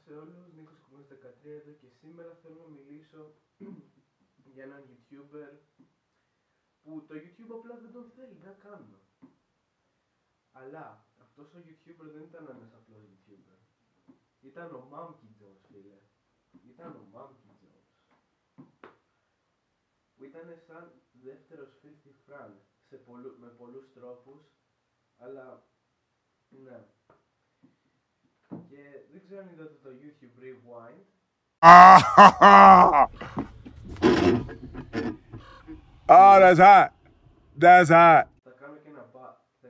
σε όλους, Νίκος 13 εδώ και σήμερα θέλω να μιλήσω για έναν YouTuber που το YouTube απλά δεν τον θέλει να κάνουμε. Αλλά αυτός ο YouTuber δεν ήταν ένας απλός YouTuber. Ήταν ο Mumkey Jones, φίλε. Ήταν ο Mumkey Jones. Που ήταν σαν δεύτερος Filthy Frank με πολλούς τρόπους. Αλλά, ναι. Και δεν ξέρω αν είδατε το YouTube Rewind. Oh, that's hot. That's hot. Θα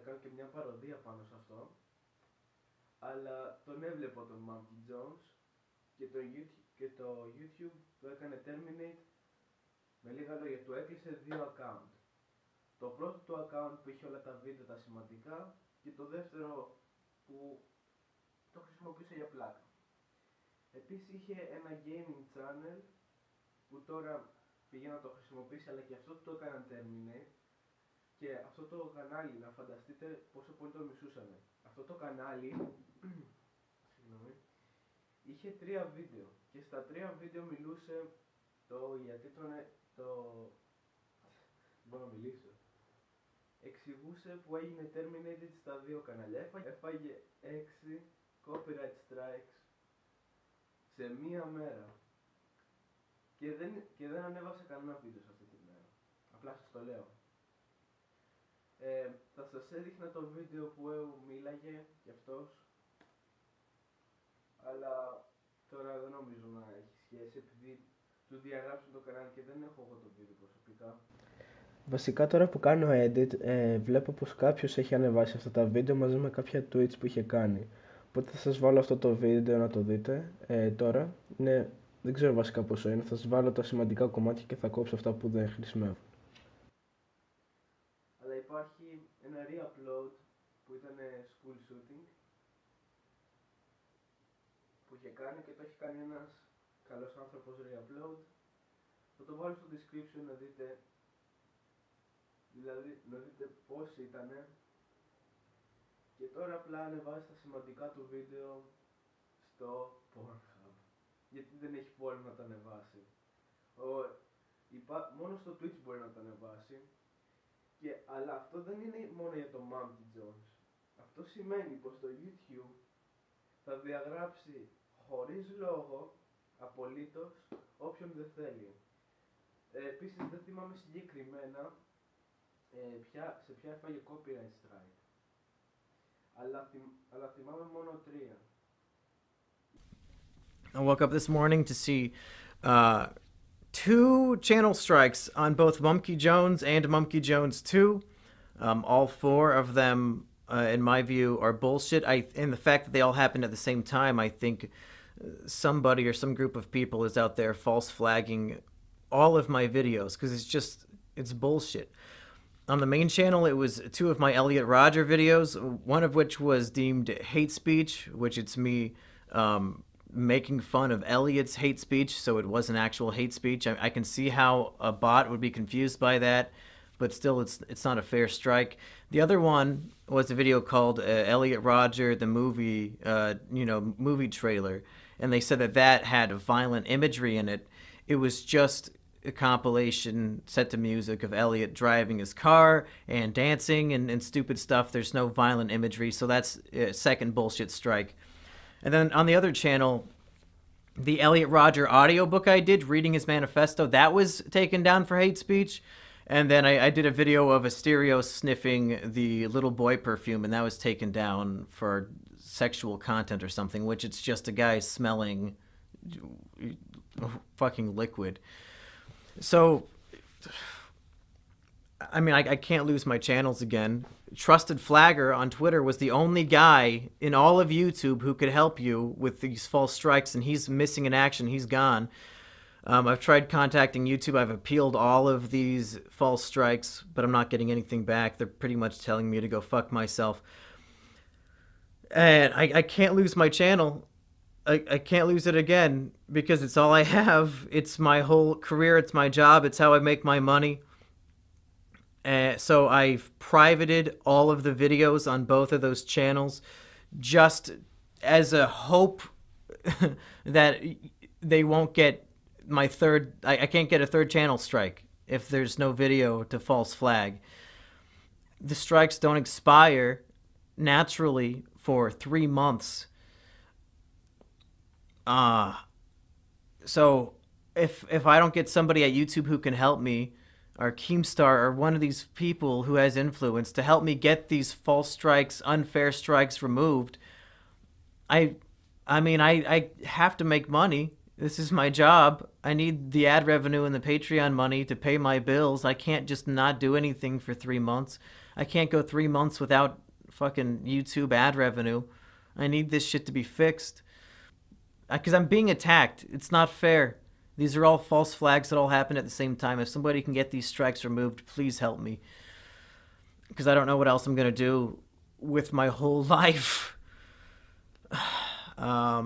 κάνω και μια παροδία πάνω σε αυτό. Αλλά τον έβλεπα τον Mumkey Jones και το YouTube το έκανε terminate. Με λίγα λόγια, του έκλεισε 2 account. Το πρώτο του account που είχε όλα τα βίντεο τα σημαντικά και το δεύτερο που το χρησιμοποιούσε για πλάκα. Επίσης είχε ένα gaming channel που τώρα πήγε να το χρησιμοποιήσει, αλλά και αυτό το έκαναν terminate. Και αυτό το κανάλι, να φανταστείτε πόσο πολύ το μισούσανε. Αυτό το κανάλι είχε 3 βίντεο και στα 3 βίντεο μιλούσε γιατί μπορώ να μιλήσω. Εξηγούσε που έγινε terminated στα 2 κανάλια. Έφαγε 6 copyright strikes σε μία μέρα. Και δεν ανέβασε κανένα βίντεο σε αυτή τη μέρα. Απλά σας το λέω. Θα σας έδειχνα το βίντεο που μίλαγε κι αυτός. Αλλά τώρα δεν νομίζω να έχει σχέση επειδή του διαγράψουν το κανάλι και δεν έχω εγώ το βίντεο προσωπικά. Βασικά τώρα που κάνω edit βλέπω πως κάποιος έχει ανεβάσει αυτά τα βίντεο μαζί με κάποια tweets που είχε κάνει. Οπότε θα σας βάλω αυτό το βίντεο να το δείτε τώρα. Δεν ξέρω βασικά πόσο είναι, θα σας βάλω τα σημαντικά κομμάτια και θα κόψω αυτά που δεν χρησιμεύουν. Αλλά υπάρχει ένα re-upload που ήταν school shooting που είχε κάνει και το έχει κάνει ένας καλός άνθρωπος re-upload. Θα το βάλω στο description να δείτε, δηλαδή να δείτε πώς ήτανε. Και τώρα απλά ανεβάζει τα σημαντικά του βίντεο στο Pornhub. Γιατί δεν έχει πόλη να τα ανεβάσει. Μόνο στο Twitch μπορεί να τα ανεβάσει. Αλλά αυτό δεν είναι μόνο για το Mumkey Jones. Αυτό σημαίνει πως το YouTube θα διαγράψει χωρίς λόγο, απολύτως, όποιον δεν θέλει. Επίσης δεν θυμάμαι συγκεκριμένα σε ποια έφαγε copyright strike. Αλλά θυμάμαι μόνο 3. I woke up this morning to see 2 channel strikes on both Mumkey Jones and Mumkey Jones 2. All 4 of them, in my view, are bullshit. And the fact that they all happened at the same time, I think somebody or some group of people is out there false flagging all of my videos because it's bullshit. On the main channel, it was 2 of my Elliot Rodger videos, one of which was deemed hate speech, which it's me making fun of Elliot's hate speech, so it wasn't actual hate speech. I can see how a bot would be confused by that, but still it's not a fair strike. The other one was a video called Elliot Rodger, the movie, movie trailer, and they said that had violent imagery in it. It was just a compilation set to music of Elliot driving his car and dancing and stupid stuff. There's no violent imagery, so that's a second bullshit strike. And then on the other channel, the Elliot Rodger audiobook I did, reading his manifesto, that was taken down for hate speech. And then I did a video of a stereo sniffing the little boy perfume, and that was taken down for sexual content or something, which it's just a guy smelling fucking liquid. So, I mean, I can't lose my channels again. Trusted Flagger on Twitter was the only guy in all of YouTube who could help you with these false strikes, and he's missing in action. He's gone. I've tried contacting YouTube. I've appealed all of these false strikes, but I'm not getting anything back. They're pretty much telling me to go fuck myself. And I can't lose my channel. I can't lose it again because it's all I have. It's my whole career. It's my job. It's how I make my money. So I've privated all of the videos on both of those channels just as a hope that they won't get my third, I can't get a third channel strike if there's no video to false flag. The strikes don't expire naturally for 3 months. So if I don't get somebody at YouTube who can help me, or Keemstar, or one of these people who has influence to help me get these false strikes, unfair strikes removed, I mean, I have to make money. This is my job. I need the ad revenue and the Patreon money to pay my bills. I can't just not do anything for 3 months. I can't go 3 months without fucking YouTube ad revenue. I need this shit to be fixed. Because I'm being attacked. It's not fair. These are all false flags that all happen at the same time. If somebody can get these strikes removed, please help me. Because I don't know what else I'm going to do with my whole life. I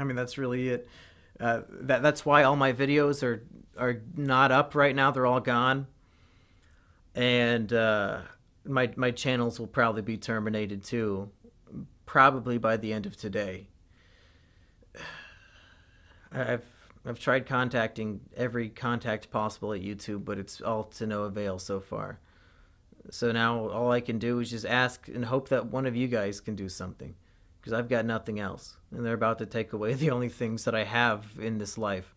mean, that's really it. That's why all my videos are not up right now. They're all gone. And my channels will probably be terminated too. Probably by the end of today. I've tried contacting every contact possible at YouTube, but it's all to no avail so far. So now all I can do is just ask and hope that one of you guys can do something. Because I've got nothing else. And they're about to take away the only things that I have in this life.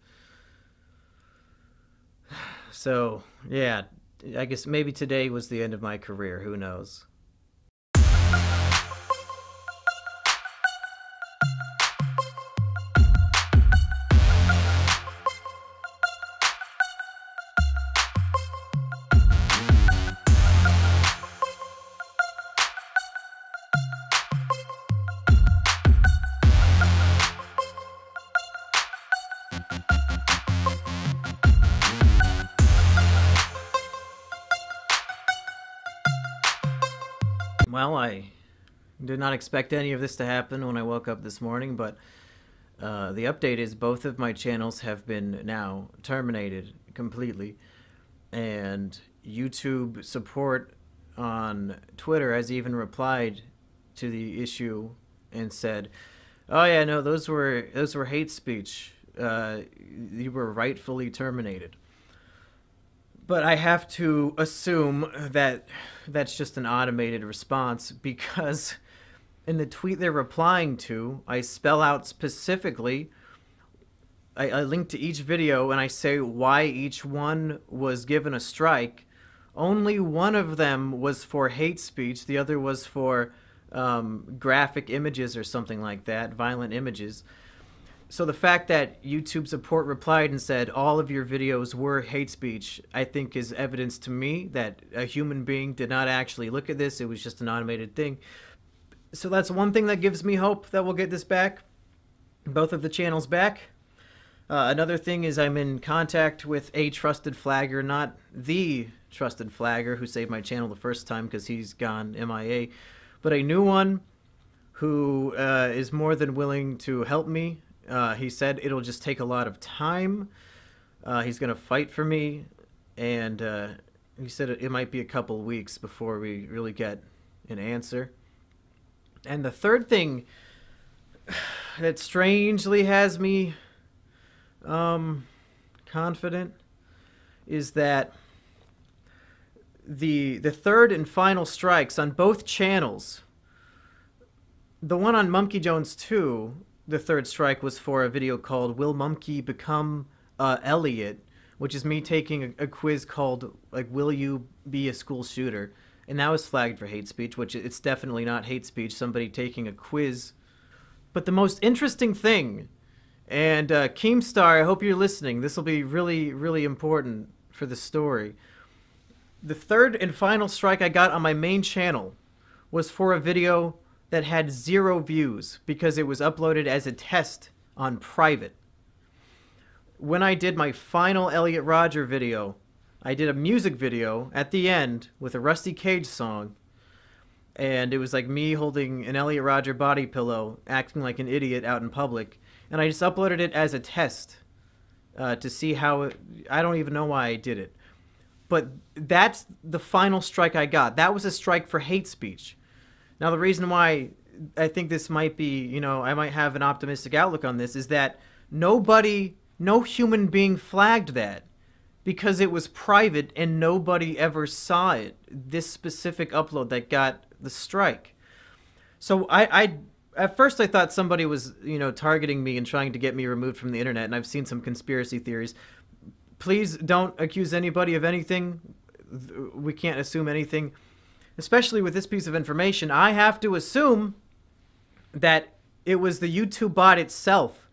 So, yeah, I guess maybe today was the end of my career. Who knows? Well, I did not expect any of this to happen when I woke up this morning, but the update is both of my channels have been now terminated completely, and YouTube support on Twitter has even replied to the issue and said, "Oh yeah, no, those were hate speech. You were rightfully terminated." But I have to assume that that's just an automated response, because in the tweet they're replying to, I spell out specifically, I link to each video and I say why each one was given a strike. Only one of them was for hate speech, the other was for graphic images or something like that, violent images. So the fact that YouTube support replied and said all of your videos were hate speech, I think is evidence to me that a human being did not actually look at this. It was just an automated thing. So that's one thing that gives me hope that we'll get this back. Both of the channels back. Another thing is I'm in contact with a trusted flagger, not the trusted flagger who saved my channel the first time because he's gone MIA, but a new one who is more than willing to help me. He said it'll just take a lot of time. He's going to fight for me. And he said it might be a couple weeks before we really get an answer. And the third thing that strangely has me confident is that the third and final strikes on both channels, the one on Mumkey Jones 2, the third strike was for a video called Will Mumkey Become Elliot, which is me taking a quiz called, like, Will You Be a School Shooter? And that was flagged for hate speech, which it's definitely not hate speech, somebody taking a quiz. But the most interesting thing, and Keemstar, I hope you're listening, this will be really, really important for the story. The third and final strike I got on my main channel was for a video that had 0 views because it was uploaded as a test on private. When I did my final Elliot Rodger video, I did a music video at the end with a Rusty Cage song, and it was like me holding an Elliot Rodger body pillow, acting like an idiot out in public, and I just uploaded it as a test to see how it, I don't even know why I did it. But that's the final strike I got. That was a strike for hate speech. Now, the reason why I think this might be, you know, I might have an optimistic outlook on this is that no human being flagged that because it was private and nobody ever saw it. This specific upload that got the strike. So I at first I thought somebody was, you know, targeting me and trying to get me removed from the internet, and I've seen some conspiracy theories. Please don't accuse anybody of anything. We can't assume anything. Especially with this piece of information, I have to assume that it was the YouTube bot itself.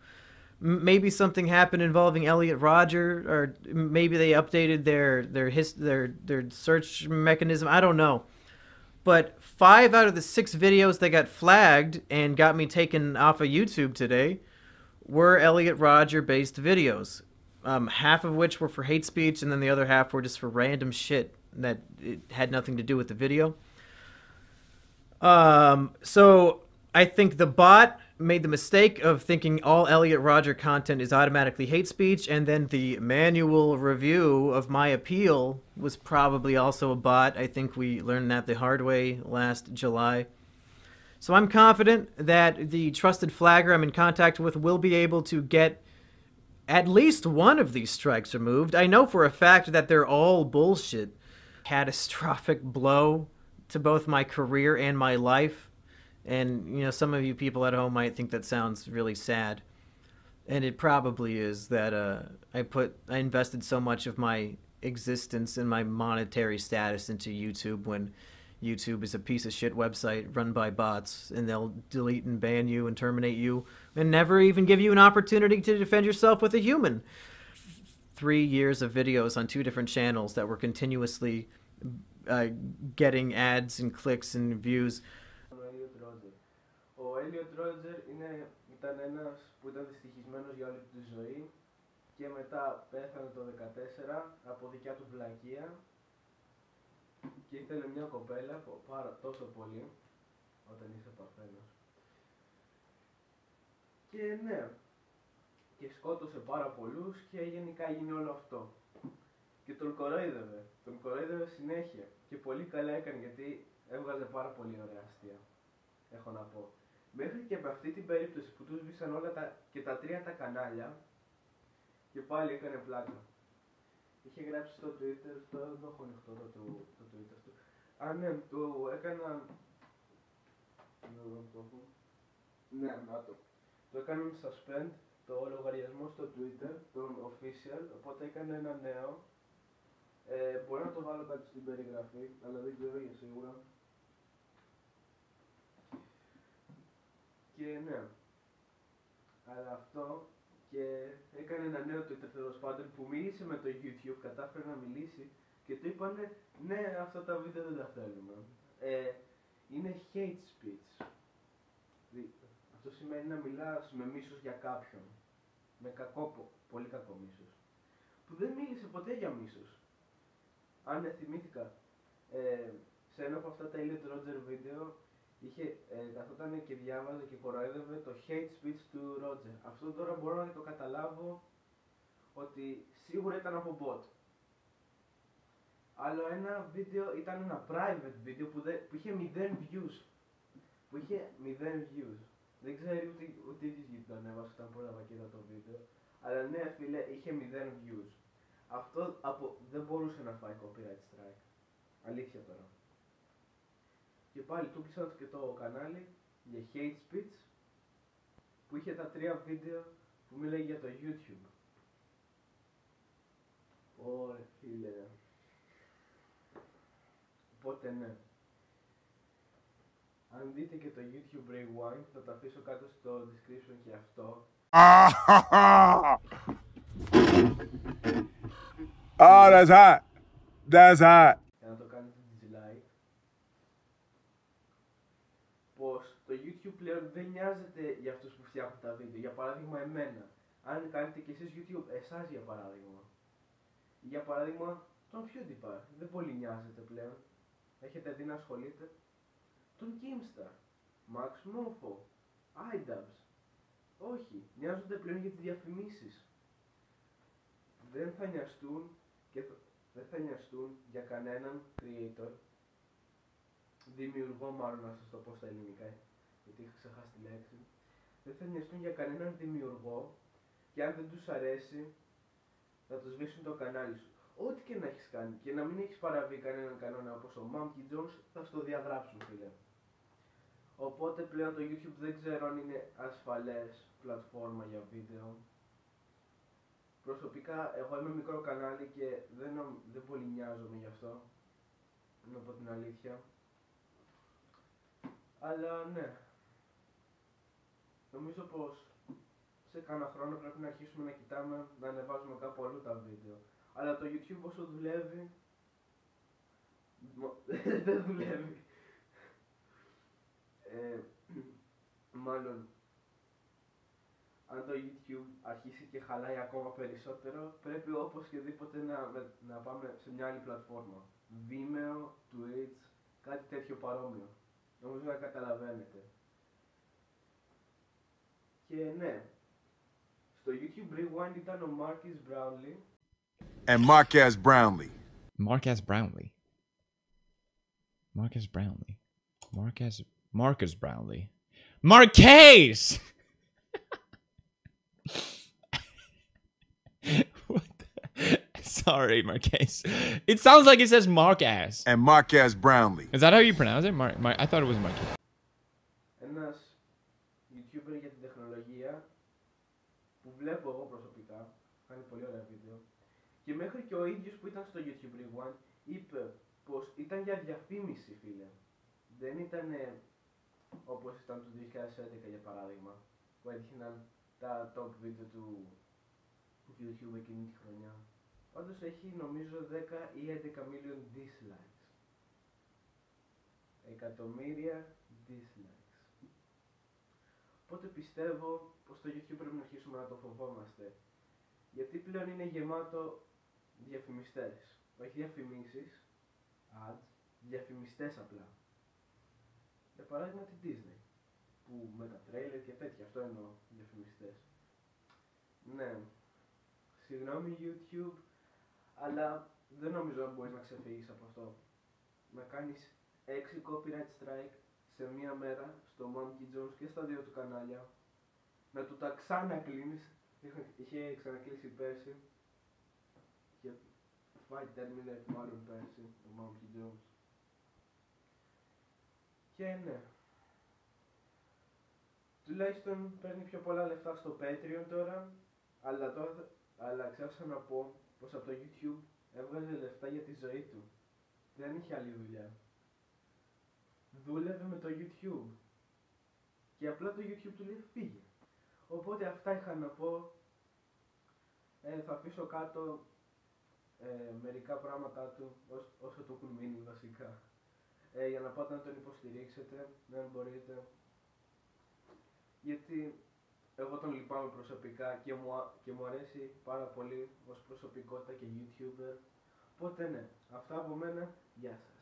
Maybe something happened involving Elliot Rodger, or maybe they updated their search mechanism. I don't know. But 5 out of the 6 videos that got flagged and got me taken off of YouTube today were Elliot Rodger-based videos. Half of which were for hate speech, and then the other half were just for random shit that it had nothing to do with the video. So I think the bot made the mistake of thinking all Elliot Rodger content is automatically hate speech, and then the manual review of my appeal was probably also a bot. I think we learned that the hard way last July. So I'm confident that the trusted flagger I'm in contact with will be able to get at least one of these strikes removed. I know for a fact that they're all bullshit. Catastrophic blow to both my career and my life. And, you know, some of you people at home might think that sounds really sad. And it probably is that I invested so much of my existence and my monetary status into YouTube when YouTube is a piece of shit website run by bots, and they'll delete and ban you and terminate you and never even give you an opportunity to defend yourself with a human. 3 years of videos on 2 different channels that were continuously getting ads and clicks and views. Ο Elliot Rodger ήταν ένας που ήταν δυστυχισμένος για όλη τη ζωή και μετά πέθανε το 2014 από δικιά του βλακεία και ήθελε μια κοπέλα τόσο πολύ όταν είσαι παρθένος. Και ναι, και σκότωσε πάρα πολλούς και γενικά έγινε όλο αυτό. Και τον κορόιδευε συνέχεια και πολύ καλά έκανε γιατί έβγαζε πάρα πολύ ωραία αστεία, έχω να πω. Μέχρι και με αυτή την περίπτωση που του σβήσαν όλα και τα 3 τα κανάλια και πάλι έκανε πλάκα. Είχε γράψει στο Twitter, τώρα δεν το έχω ανοιχτό το Twitter του. Α, ναι, του έκαναν... Ναι, να το. Το έκαναν suspend το λογαριασμό στο Twitter, τον official, οπότε έκανε ένα νέο. Μπορώ να το βάλω κάτι στην περιγραφή, αλλά δεν ξέρω για σίγουρα. Και ναι, αλλά αυτό, και έκανε ένα νέο Twitter τέλος πάντων που μίλησε με το YouTube, κατάφερε να μιλήσει και του είπανε ναι, αυτά τα βίντεο δεν τα θέλουμε. Είναι hate speech. Αυτό σημαίνει να μιλάς με μίσος για κάποιον. Με πολύ κακό μίσος. Που δεν μίλησε ποτέ για μίσος. Αν θυμήθηκα, σε ένα από αυτά τα Elliot Rodger βίντεο, καθόταν και διάβαζε και κοροϊδεύε το hate speech του Rodger. Αυτό τώρα μπορώ να το καταλάβω ότι σίγουρα ήταν από bot. Άλλο ένα βίντεο ήταν ένα private βίντεο που είχε 0 views. Δεν ξέρει ούτε η ίδιος το ανέβασε όταν πρόλαβα και είδα το βίντεο. Αλλά ναι φίλε, είχε 0 views. Αυτό δεν μπορούσε να φάει copyright strike. Αλήθεια τώρα. Και πάλι του κλείσαν και το κανάλι για hate speech που είχε τα 3 βίντεο που μίλαγε για το YouTube. Ωρε φίλε. Οπότε ναι. Αν δείτε και το YouTube Rewind, θα το αφήσω κάτω στο description και αυτό. Oh, that's hot. That's hot. Για να το κάνετε dislike. Πως το YouTube πλέον δεν νοιάζεται για αυτούς που φτιάχνουν τα βίντεο. Για παράδειγμα εμένα. Αν κάνετε και εσείς YouTube, εσάς για παράδειγμα. Για παράδειγμα τον PewDiePie. Δεν πολύ νοιάζεται πλέον. Έχετε δει να ασχολείται. Τον Keemstar, Max Mofo, iDubbbz. Όχι, νοιάζονται πλέον για τις διαφημίσεις. Δεν θα νοιαστούν για κανέναν creator δημιουργό, μάλλον να σας το πω στα ελληνικά, γιατί είχα ξεχάσει τη λέξη, δεν θα νοιαστούν για κανέναν δημιουργό και αν δεν τους αρέσει να τους σβήσουν το κανάλι σου. Ό,τι και να έχεις κάνει και να μην έχεις παραβεί κανέναν κανόνα όπως ο Mumkey Jones θα στο διαγράψουν, φίλε. Οπότε πλέον το YouTube δεν ξέρω αν είναι ασφαλές πλατφόρμα για βίντεο. Προσωπικά εγώ είμαι μικρό κανάλι και δεν πολύ νοιάζομαι γι' αυτό, να πω την αλήθεια. Αλλά ναι, νομίζω πως σε κάνα χρόνο πρέπει να αρχίσουμε να κοιτάμε να ανεβάζουμε κάπου αλλού τα βίντεο. Αλλά το YouTube όσο δουλεύει, δεν δουλεύει. Μάλλον, αν το YouTube αρχίσει και χαλάει ακόμα περισσότερο, πρέπει οπωσδήποτε να πάμε σε μια άλλη πλατφόρμα. Βίντεο, Twitch, κάτι τέτοιο παρόμοιο. Νομίζω να καταλαβαίνετε. Και ναι, στο YouTube Rewind ήταν ο Marcus Brownlee. And Marcus Brownlee. Marcus Brownlee. Marcus Brownlee. Marcus Brownlee. Marcus! What the? Sorry, Marcus. It sounds like it says Marcus. And Marcus Brownlee. Is that how you pronounce it? I thought it was Marcus. Ένας YouTuber για την τεχνολογία που βλέπω εγώ προσωπικά, κάνει πολύ ωραία βίντεο, και μέχρι και ο ίδιος που ήταν στο YouTube Rewind είπε πως ήταν για διαφήμιση, φίλε. Δεν ήταν όπως ήταν το 2011 για παράδειγμα, που έδειχναν τα top βίντεο του YouTube εκείνη τη χρονιά. Πάντως έχει νομίζω 10 ή 11 million dislikes. Εκατομμύρια dislikes. Οπότε πιστεύω πως το YouTube πρέπει να αρχίσουμε να το φοβόμαστε. Γιατί πλέον είναι γεμάτο διαφημιστές. Όχι διαφημίσεις, ads, διαφημιστές απλά. Για παράδειγμα τη Disney, που με τα τρέιλερ και τέτοια, αυτό εννοώ, διαφημιστές. Ναι, συγγνώμη YouTube, αλλά δεν νομίζω να μπορείς να ξεφύγεις από αυτό. Να κάνεις 6 copyright strike σε μία μέρα στο Mumkey Jones και στα δύο του κανάλια, να του τα ξανακλίνεις, είχε ξανακλείσει πέρσι, και φάει terminate μάλλον πέρσι, το Mumkey Jones. Και ναι, τουλάχιστον παίρνει πιο πολλά λεφτά στο Patreon τώρα, αλλά ξέχασα να πω πως από το YouTube έβγαζε λεφτά για τη ζωή του. Δεν είχε άλλη δουλειά. Δούλευε με το YouTube. Και απλά το YouTube του λέει φύγε. Οπότε αυτά είχα να πω. Θα αφήσω κάτω μερικά πράγματα του όσο του έχουν μείνει βασικά. Για να πάτε να τον υποστηρίξετε, αν μπορείτε. Γιατί εγώ τον λυπάμαι προσωπικά και μου αρέσει πάρα πολύ ως προσωπικότητα και YouTuber. Οπότε ναι, αυτά από μένα, γεια σας.